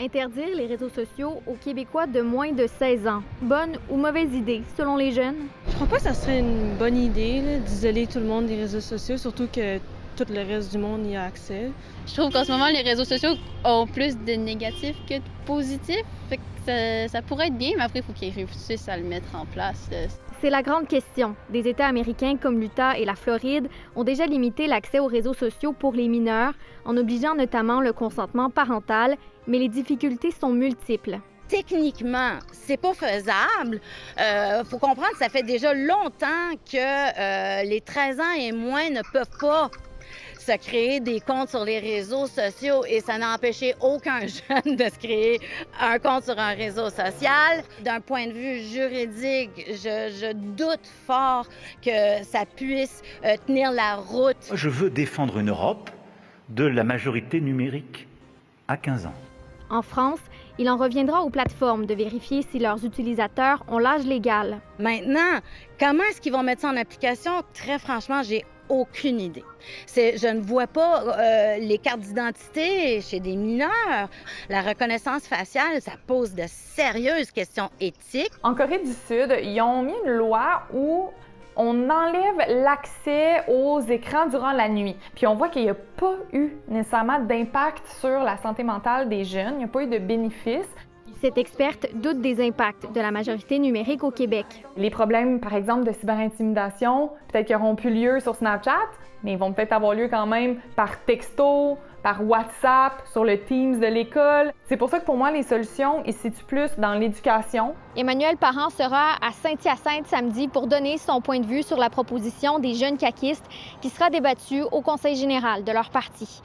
Interdire les réseaux sociaux aux Québécois de moins de 16 ans. Bonne ou mauvaise idée, selon les jeunes? Je crois pas que ça serait une bonne idée là, d'isoler tout le monde des réseaux sociaux, surtout que tout le reste du monde y a accès. Je trouve qu'en ce moment, les réseaux sociaux ont plus de négatifs que de positifs. Fait que ça pourrait être bien, mais après, il faut qu'ils réussissent à le mettre en place. C'est la grande question. Des États américains comme l'Utah et la Floride ont déjà limité l'accès aux réseaux sociaux pour les mineurs, en obligeant notamment le consentement parental, mais les difficultés sont multiples. Techniquement, c'est pas faisable. Faut comprendre que ça fait déjà longtemps que les 13 ans et moins ne peuvent pas se créer des comptes sur les réseaux sociaux et ça n'a empêché aucun jeune de se créer un compte sur un réseau social. D'un point de vue juridique, je doute fort que ça puisse tenir la route. Je veux défendre une Europe de la majorité numérique à 15 ans. En France, il en reviendra aux plateformes de vérifier si leurs utilisateurs ont l'âge légal. Maintenant, comment est-ce qu'ils vont mettre ça en application? Très franchement, j'ai aucune idée. Je ne vois pas les cartes d'identité chez des mineurs. La reconnaissance faciale, ça pose de sérieuses questions éthiques. En Corée du Sud, ils ont mis une loi où on enlève l'accès aux écrans durant la nuit. Puis on voit qu'il n'y a pas eu nécessairement d'impact sur la santé mentale des jeunes, il n'y a pas eu de bénéfices. Cette experte doute des impacts de la majorité numérique au Québec. Les problèmes, par exemple, de cyberintimidation, peut-être qu'ils auront plus lieu sur Snapchat, mais ils vont peut-être avoir lieu quand même par texto, par WhatsApp, sur le Teams de l'école. C'est pour ça que pour moi, les solutions, ils se situent plus dans l'éducation. Emmanuel Parent sera à Saint-Hyacinthe samedi pour donner son point de vue sur la proposition des jeunes caquistes qui sera débattue au Conseil général de leur parti.